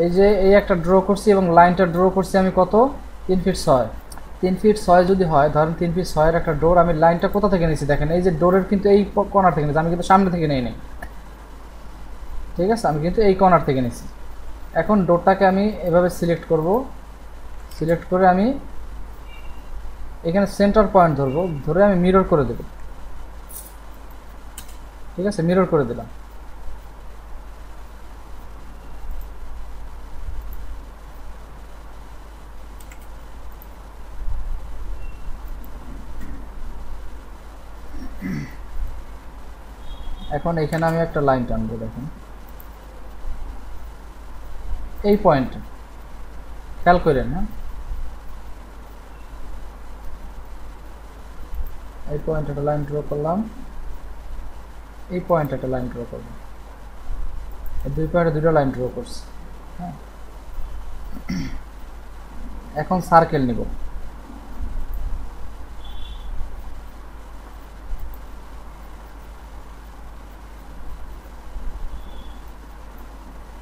এই যে এই একটা ড্র করছি এবং লাইনটা ড্র করছি আমি কত 3 ফিট 6। 3 ফিট 6 যদি হয়, ধরেন 3 ফিট 6 এর একটা ডোর, আমি লাইনটা কোথা থেকে নিয়েছি দেখেন, এই যে ডোরের কিন্তু এই কর্নার থেকে নিয়েছি, আমি কিন্তু সামনে থেকে নেই নাই, ঠিক আছে, আমি কিন্তু এই কর্নার থেকে নিয়েছি। এখন ডোরটাকে আমি এভাবে সিলেক্ট করব, সিলেক্ট করে আমি এখানে সেন্টার পয়েন্ট ধরবো, ধরে আমি মিরর করে দেব, ঠিক আছে, মিরর করে দিলাম। এখন এখানে আমি একটা লাইন টানবো, দেখুন এই পয়েন্টে খেয়াল করেন, হ্যাঁ এই পয়েন্টে একটা লাইন ড্র করলাম, এই পয়েন্টে একটা লাইন ড্র করলাম, এই দুই পয়েন্টে দুটো লাইন ড্র করছি, হ্যাঁ। এখন সার্কেল নিব,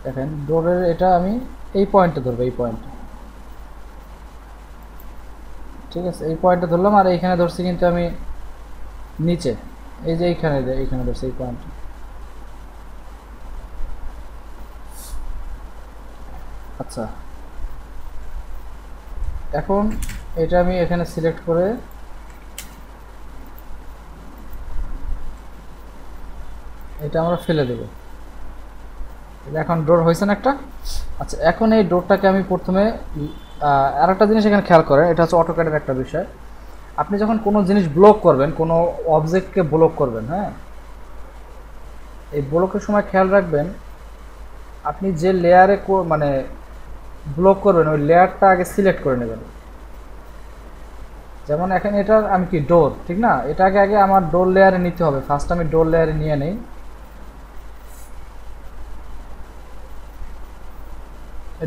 দেখেন ডোরের এটা আমি এই পয়েন্টে ধরবো, এই পয়েন্টে, ঠিক আছে, এই পয়েন্টে ধরলাম। আর এইখানে ধরছি কিন্তু আমি নিচে, এই যে এইখানে ধরছি এই পয়েন্টে। আচ্ছা, এখন এটা আমি এখানে সিলেক্ট করে এটা আমরা ফেলে দেব। এখন ডোর হয়েছে না একটা। আচ্ছা, এখন এই ডোরটাকে আমি প্রথমে আর একটা জিনিস এখানে খেয়াল করেন, এটা হচ্ছে অটোক্যাডের একটা বিষয়। আপনি যখন কোনো জিনিস ব্লক করবেন, কোনো অবজেক্টকে ব্লক করবেন, হ্যাঁ, এই ব্লকের সময় খেয়াল রাখবেন আপনি যে লেয়ারে মানে ব্লক করবেন ওই লেয়ারটা আগে সিলেক্ট করে নেবেন। যেমন এখানে এটা আমি কি ডোর, ঠিক না, এটাকে আগে আমার ডোর লেয়ারে নিতে হবে। ফার্স্ট আমি ডোর লেয়ারে নিয়ে নেই,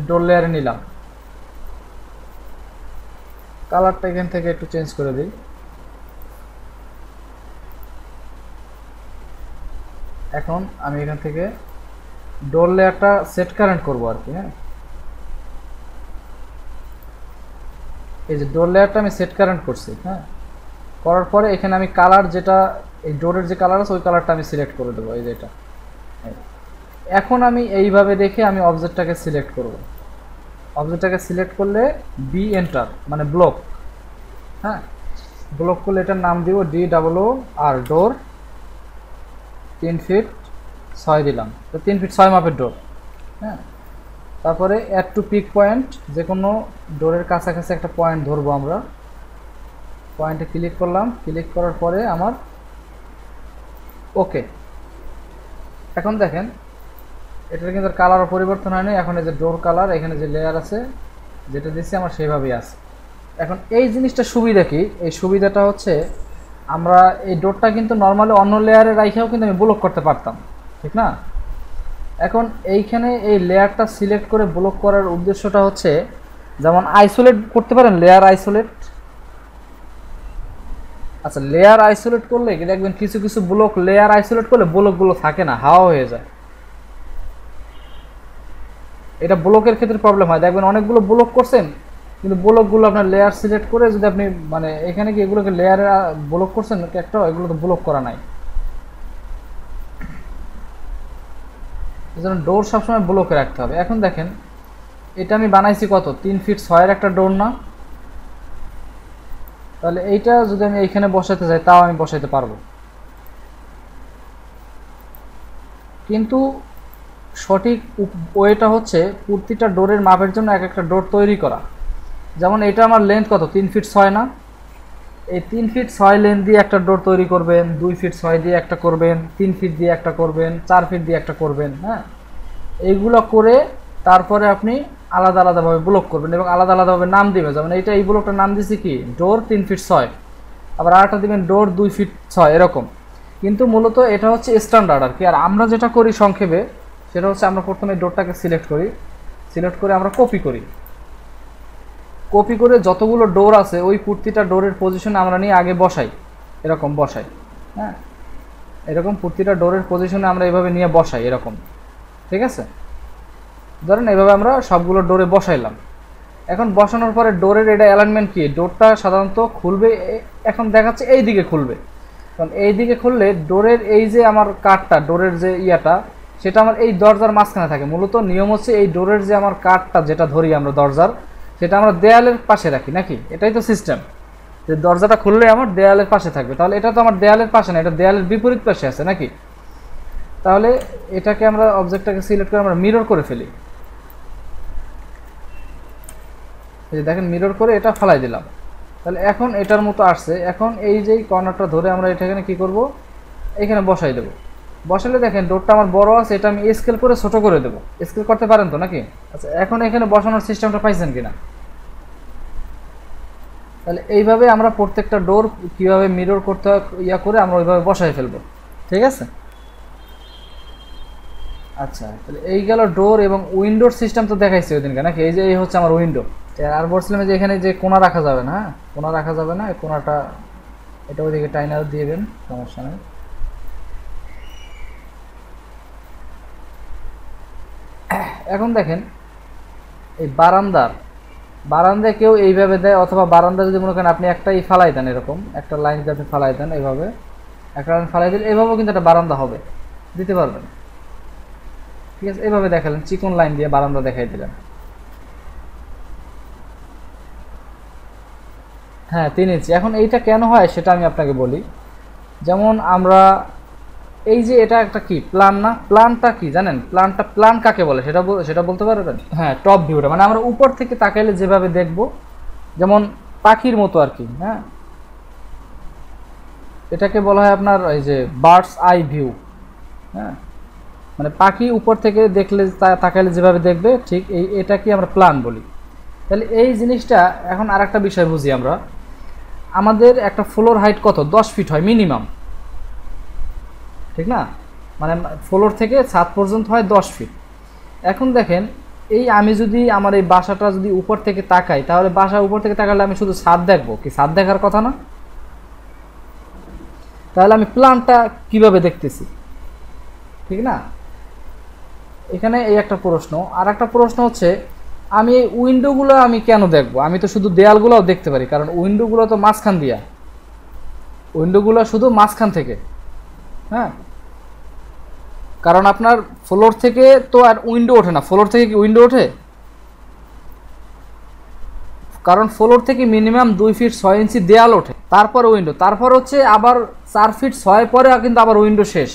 ডোর লেয়ারে নিলাম, কালারটা এখান থেকে একটু চেঞ্জ করে দিই। এখন আমি এখান থেকে ডোর লেয়ারটা সেট কারেন্ট করবো আর কি, হ্যাঁ, এই যে ডোর লেয়ারটা আমি সেট কারেন্ট করছি, হ্যাঁ, করার পরে এখানে আমি কালার যেটা এই ডোরের যে কালার আছে ওই কালারটা আমি সিলেক্ট করে দেবো, এই যে এটা। এখন আমি এইভাবে দেখে আমি অবজেক্টটাকে সিলেক্ট করব, অবজেক্টটাকে সিলেক্ট করলে বি এন্টার মানে ব্লক, হ্যাঁ, ব্লক করলে এটার নাম দিব DOOR ডোর, 3 ফিট 6 দিলাম, তো 3 ফিট 6 মাপের ডোর, হ্যাঁ। তারপরে অ্যাড টু পিক পয়েন্ট, যে কোনো ডোরের কাছাকাছি একটা পয়েন্ট ধরবো আমরা, পয়েন্টে ক্লিক করলাম, ক্লিক করার পরে আমার ওকে। এখন দেখেন এটার কিন্তু কালারও পরিবর্তন হয়নি, এখন এই যে ডোর কালার এখানে যে লেয়ার আছে যেটা দিচ্ছি আমার সেইভাবেই আছে। এখন এই জিনিসটা সুবিধা কি, এই সুবিধাটা হচ্ছে আমরা এই ডোরটা কিন্তু নর্মালি অন্য লেয়ারে রাইখেও কিন্তু আমি ব্লক করতে পারতাম, ঠিক না। এখন এইখানে এই লেয়ারটা সিলেক্ট করে ব্লক করার উদ্দেশ্যটা হচ্ছে যেমন আইসোলেট করতে পারেন, লেয়ার আইসোলেট। আচ্ছা, লেয়ার আইসোলেট করলে কি দেখবেন কিছু কিছু ব্লক লেয়ার আইসোলেট করলে ব্লকগুলো থাকে না, হাওয়া হয়ে যায়, এটা ব্লকের ক্ষেত্রে প্রবলেম হয়। দেখবেন অনেকগুলো ব্লক করছেন কিন্তু ব্লকগুলো আপনার লেয়ার সিলেক্ট করে যদি আপনি মানে এখানে কি এগুলোকে লেয়ারে ব্লক করছেন একটা, এগুলো তো ব্লক করা নাই, এই জন্য ডোর সবসময় ব্লকে রাখতে হবে। এখন দেখেন এটা আমি বানাইছি কত 3 ফিট 6 এর একটা ডোর না, তাহলে এইটা যদি আমি এইখানে বসাতে চাই তাও আমি বসাইতে পারবো, কিন্তু সঠিক ওয়েটা হচ্ছে প্রতিটা ডোরের মাপের জন্য এক একটা ডোর তৈরি করা। যেমন এটা আমার লেন্থ কত 3 ফিট 6 না, এই 3 ফিট 6 লেন্থ দিয়ে একটা ডোর তৈরি করবেন, 2 ফিট 6 দিয়ে একটা করবেন, 3 ফিট দিয়ে একটা করবেন, 4 ফিট দিয়ে একটা করবেন, হ্যাঁ, এইগুলো করে তারপরে আপনি আলাদা আলাদাভাবে ব্লক করবেন এবং আলাদা আলাদাভাবে নাম দিবেন। যেমন এইটা এই ব্লকটার নাম দিছি কি ডোর 3 ফিট 6, আবার আরেকটা দিবেন ডোর 2 ফিট 6, এরকম। কিন্তু মূলত এটা হচ্ছে স্ট্যান্ডার্ড আর কি। আর আমরা যেটা করি সংক্ষেপে সেটা হচ্ছে আমরা প্রথমে ডোরটাকে সিলেক্ট করি, সিলেক্ট করে আমরা কপি করি, কপি করে যতগুলো ডোর আছে ওই প্রতিটা ডোরের পজিশনে আমরা নিয়ে আগে বসাই, এরকম বসাই, হ্যাঁ, এরকম প্রতিটা ডোরের পজিশনে আমরা এইভাবে নিয়ে বসাই এরকম, ঠিক আছে। ধরেন এইভাবে আমরা সবগুলো ডোরে বসাইলাম। এখন বসানোর পরে ডোরের এটা অ্যালাইনমেন্ট কি, ডোরটা সাধারণত খুলবে, এখন দেখাচ্ছে এই দিকে খুলবে। কারণ এই দিকে খুললে ডোরের এই যে আমার কাঠটা, ডোরের যে ইয়াটা, সেটা আমার এই দরজার মাঝখানে থাকে। মূলত নিয়ম হচ্ছে এই ডোরের যে আমার কাঠটা যেটা ধরি আমরা দরজার, সেটা আমরা দেয়ালের পাশে রাখি নাকি, এটাই তো সিস্টেম, যে দরজাটা খুললে আমার দেয়ালের পাশে থাকবে। তাহলে এটা তো আমার দেয়ালের পাশে না, এটা দেয়ালের বিপরীত পাশে আছে নাকি। তাহলে এটাকে আমরা অবজেক্টটাকে সিলেক্ট করে আমরা মিরর করে ফেলি। এই যে দেখেন মিরর করে এটা ফালাই দিলাম। তাহলে এখন এটার মতো আসছে। এখন এই যে কর্নারটা ধরে আমরা এখানে কি করব, এখানে বসাই দেব। বসালে দেখেন ডোরটা আমার বড় আছে, এটা আমি স্কেল করে ছোট করে দেব। স্কেল করতে পারেন তো নাকি? আচ্ছা, এখন এখানে বসানোর সিস্টেমটা পাইছেন কিনা? তাহলে এইভাবে আমরা প্রত্যেকটা ডোর কিভাবে মিরর করতে হয় ইয়া করে আমরা ওইভাবে বসাই ফেলবো, ঠিক আছে। আচ্ছা, তাহলে এই গেল ডোর এবং উইন্ডোর সিস্টেম তো দেখাইছি ওই দিনকে নাকি। এই যে এই হচ্ছে আমার উইন্ডো। আর বলছিলাম যে এখানে যে কোণা রাখা যাবে না, হ্যাঁ কোণা রাখা যাবে না, এই কোণাটা এটা ওইদিকে টাইনার দিয়ে দেন, সমস্যা নেই। এখন দেখেন এই বারান্দায় কেউ এইভাবে দেয়, অথবা বারান্দা যদি মনে করেন আপনি একটাই ফালাই দেন, এরকম একটা লাইন যদি আপনি ফালাই দেন, এইভাবে একটা লাইন ফালাই দিলে এইভাবেও কিন্তু একটা বারান্দা হবে, দিতে পারবেন, ঠিক আছে। এইভাবে দেখালেন, চিকন লাইন দিয়ে বারান্দা দেখাই দিলেন। হ্যাঁ 3 ইঞ্চি। এখন এইটা কেন হয় সেটা আমি আপনাকে বলি। যেমন আমরা এই যে এটা একটা কি প্ল্যান না, প্ল্যানটা কি জানেন? প্ল্যান কাকে বলে সেটা বলতে পারবেন? হ্যাঁ, টপ ভিউটা, মানে আমরা উপর থেকে তাকাইলে যেভাবে দেখব, যেমন পাখির মতো আর কি। হ্যাঁ, এটাকে বলা হয় আপনার এই যে বার্ডস আই ভিউ। হ্যাঁ, মানে পাখি উপর থেকে দেখলে তাকাইলে যেভাবে দেখবে, ঠিক এটা কি আমরা প্ল্যান বলি। তাহলে এই জিনিসটা এখন আর একটা বিষয় বুঝি আমরা। আমাদের একটা ফ্লোর হাইট কত? 10 ফিট হয় মিনিমাম, ঠিক না? মানে ফ্লোর থেকে ছাদ পর্যন্ত হয় 10 ফিট। এখন দেখেন এই আমি যদি আমার এই বাসাটা যদি উপর থেকে তাকাই, তাহলে বাসার উপর থেকে তাকালে আমি শুধু ছাদ দেখবো কি? ছাদ দেখার কথা না। তাহলে আমি প্ল্যানটা কিভাবে দেখতেছি, ঠিক না? এখানে এই একটা প্রশ্ন। আর একটা প্রশ্ন হচ্ছে, আমি এই উইন্ডোগুলো আমি কেন দেখবো? আমি তো শুধু দেয়ালগুলোও দেখতে পারি, কারণ উইন্ডোগুলো তো মাঝখান দিয়া, উইন্ডোগুলো শুধু মাঝখান থেকে। হ্যাঁ, কারণ আপনার ফ্লোর থেকে তো আর উইন্ডো ওঠে না। ফ্লোর থেকে কি উইন্ডো ওঠে? কারণ ফ্লোর থেকে মিনিমাম 2 ফিট 6 ইঞ্চি দেয়াল ওঠে, তারপর উইন্ডো, তারপর হচ্ছে আবার 4 ফিট 6 পরে কিন্তু আবার উইন্ডো শেষ,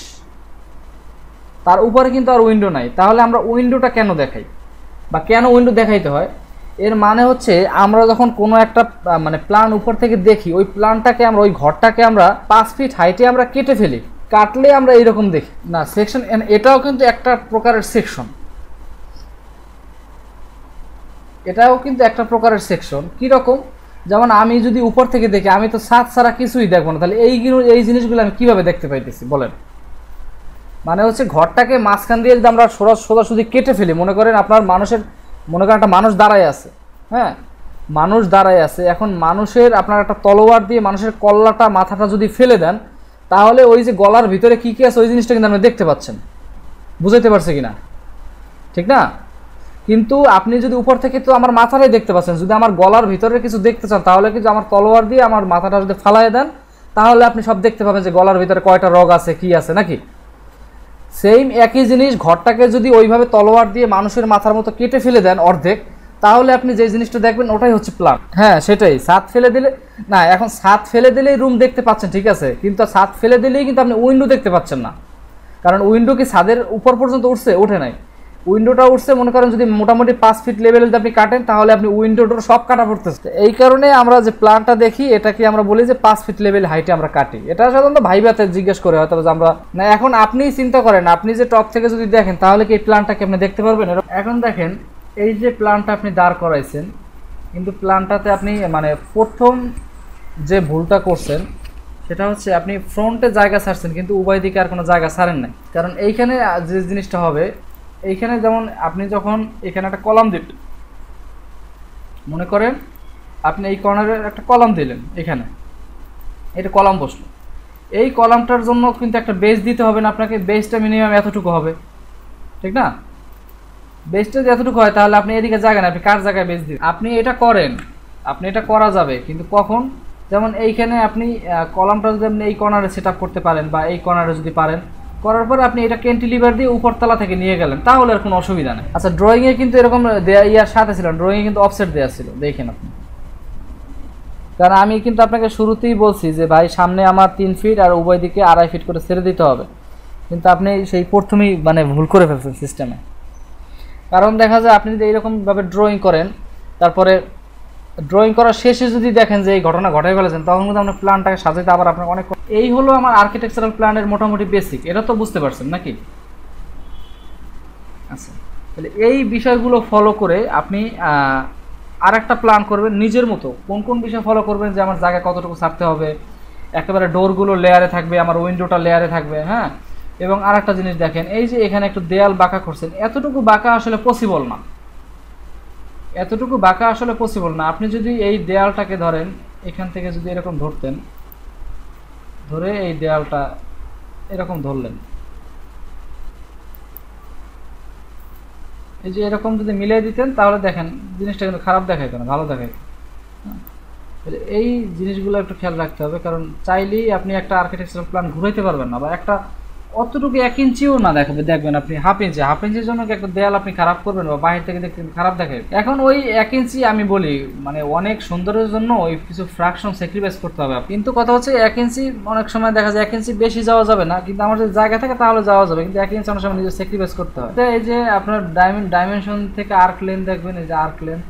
তার উপরে কিন্তু আর উইন্ডো নাই। তাহলে আমরা উইন্ডোটা কেন দেখাই, বা কেন উইন্ডো দেখাইতে হয়? এর মানে হচ্ছে আমরা যখন কোনো একটা মানে প্ল্যান উপর থেকে দেখি, ওই প্ল্যানটাকে আমরা, ওই ঘরটাকে আমরা 5 ফিট হাইটে আমরা কেটে ফেলি, কাটলে আমরা এইরকম দেখি না সেকশন। এটাও কিন্তু একটা প্রকারের সেকশন, এটাও কিন্তু একটা প্রকারের সেকশন। কীরকম? যেমন আমি যদি উপর থেকে দেখি, আমি তো ছাদ ছাড়া কিছুই দেখবো না, তাহলে এই জিনিসগুলো আমি কিভাবে দেখতে পাইতেছি বলেন? মানে হচ্ছে ঘরটাকে মাঝখান দিয়ে যদি আমরা সোজাসুজি কেটে ফেলি, মনে করেন আপনার মনে করেন একটা মানুষ দাঁড়ায় আছে, হ্যাঁ মানুষ দাঁড়ায় আছে, এখন মানুষের আপনার একটা তলোয়ার দিয়ে মানুষের কল্লাটা মাথাটা যদি ফেলে দেন, তাহলে ওই যে গলার ভিতরে কী কী আছে ওই জিনিসটা কিন্তু আপনি দেখতে পাচ্ছেন। বুঝাইতে পারছে কিনা? ঠিক না? কিন্তু আপনি যদি উপর থেকে তো আমার মাথাটাই দেখতে পাচ্ছেন, যদি আমার গলার ভিতরে কিছু দেখতে চান, তাহলে কিন্তু আমার তলোয়ার দিয়ে আমার মাথাটা যদি ফালাই দেন, তাহলে আপনি সব দেখতে পাবেন যে গলার ভিতরে কয়টা রগ আছে, কি আছে নাকি। সেম একই জিনিস, ঘরটাকে যদি ওইভাবে তলোয়ার দিয়ে মানুষের মাথার মতো কেটে ফেলে দেন অর্ধেক, তাহলে আপনি যে জিনিসটা দেখবেন ওটাই হচ্ছে প্ল্যান। হ্যাঁ সেটাই, ছাদ ফেলে দিলে না, এখন ছাদ ফেলে দিলেই রুম দেখতে পাচ্ছেন, ঠিক আছে, কিন্তু ছাদ ফেলে দিলেই কিন্তু আপনি উইন্ডো দেখতে পাচ্ছেন না। কারণ উইন্ডো কি ছাদের উপর পর্যন্ত উঠছে? ওঠে নাই। উইন্ডোটা উঠছে মনে করেন যদি মোটামুটি 5 ফিট লেভেলে যদি আপনি কাটেন, তাহলে আপনি উইন্ডোটার সব কাটা পড়তেছে। এই কারণে আমরা যে প্ল্যানটা দেখি, এটাকে আমরা বলি যে 5 ফিট লেভেল হাইটে আমরা কাটি। এটা সাধারণত ভাইবাতে জিজ্ঞেস করে হয়তো যে আমরা না। এখন আপনিই চিন্তা করেন, আপনি যে টপ থেকে যদি দেখেন, তাহলে কি এই প্ল্যানটাকে আপনি দেখতে পারবেন? এখন দেখেন এই যে প্ল্যানটা আপনি দাঁড় করাইছেন, কিন্তু প্ল্যানটাতে আপনি মানে প্রথম যে ভুলটা করছেন সেটা হচ্ছে আপনি ফ্রন্টে জায়গা ছাড়ছেন, কিন্তু উভয় দিকে আর কোনো জায়গা ছাড়েন নাই। কারণ এইখানে যে জিনিসটা হবে, এইখানে যেমন আপনি যখন এখানে একটা কলাম দিলেন, মনে করেন আপনি এই কর্নারে একটা কলাম দিলেন, এখানে এটা কলাম বসলো, এই কলামটার জন্য কিন্তু একটা বেস দিতে হবে না আপনাকে। বেসটা মিনিমাম এতটুকু হবে, ঠিক না? বেসটা যদি এতটুকু হয় তাহলে আপনি এদিকে জায়গা না, আপনি কার জায়গায় বেস দিন। আপনি এটা করেন, আপনি এটা করা যাবে, কিন্তু কখন? যেমন এইখানে আপনি কলামটা যদি আপনি এই কর্নারে সেট আপ করতে পারেন বা এই কর্নারে যদি পারেন, করার পরে আপনি এটা ক্যান্টিলিভার দিয়ে উপরতলা থেকে নিয়ে গেলেন, তাহলে আর কোনো অসুবিধা নেই। আচ্ছা, ড্রয়িংয়ে কিন্তু এরকম ইয়ার সাথে ছিল, ড্রয়িংয়ে কিন্তু অফসেট দেওয়া ছিল, দেখেন আপনি। কারণ আমি কিন্তু আপনাকে শুরুতেই বলছি যে ভাই সামনে আমার 3 ফিট আর উভয় দিকে 2.5 ফিট করে ছেড়ে দিতে হবে, কিন্তু আপনি সেই প্রথমেই মানে ভুল করে ফেলছেন সিস্টেমে। কারণ দেখা যায় আপনি যদি এইরকমভাবে ড্রয়িং করেন, তারপরে ড্রয়িং করার শেষে যদি দেখেন যে এই ঘটনা ঘটাই ফেলেছেন, তখন কিন্তু আপনার প্ল্যানটাকে সাজাইতে আবার আপনার অনেক। এই হলো আমার আর্কিটেকচারাল প্ল্যানের মোটামুটি বেসিক, এটা তো বুঝতে পারছেন নাকি? আচ্ছা, তাহলে এই বিষয়গুলো ফলো করে আপনি আর একটা প্ল্যান করবেন নিজের মতো। কোন কোন বিষয় ফলো করবেন, যে আমার জায়গা কতটুকু ছাড়তে হবে, একেবারে ডোরগুলো লেয়ারে থাকবে, আমার উইন্ডোটা লেয়ারে থাকবে, হ্যাঁ। এবং আর একটা জিনিস দেখেন, এই যে এখানে একটু দেয়াল বাঁকা করছেন, এতটুকু বাঁকা আসলে পসিবল না, এতটুকু বাঁকা আসলে পসিবল না। আপনি যদি এই দেয়ালটাকে ধরেন, এখান থেকে যদি এরকম ধরতেন, ধরে এই দেয়ালটা এরকম ধরলেন, এই যে এরকম যদি মিলিয়ে দিতেন, তাহলে দেখেন জিনিসটা কিন্তু খারাপ দেখায় কেন, ভালো দেখায়। এই জিনিসগুলো একটু খেয়াল রাখতে হবে, কারণ চাইলেই আপনি একটা আর্কিটেকচারাল প্ল্যান ঘুরাইতে পারবেন না, বা একটা অতটুকু 1 ইঞ্চিও না দেখাবে, দেখবেন আপনি হাফ ইঞ্চির জন্য একটা দেয়াল আপনি খারাপ করবেন বা বাহির থেকে দেখতে খারাপ দেখে। এখন ওই 1 ইঞ্চি আমি বলি মানে অনেক সুন্দরের জন্য ওই কিছু ফ্র্যাকশন স্যাক্রিফাইস করতে হবে, কিন্তু কথা হচ্ছে 1 ইঞ্চি অনেক সময় দেখা যায় 1 ইঞ্চি বেশি যাওয়া যাবে না, কিন্তু আমার যদি জায়গা থাকে তাহলে যাওয়া যাবে, কিন্তু 1 ইঞ্চি অনেক সময় নিজে স্যাক্রিফাইস করতে হয়। এই যে আপনার ডাইমেনশন থেকে আর্ক লেন্থ দেখবেন, এই যে আর্ক লেন্থ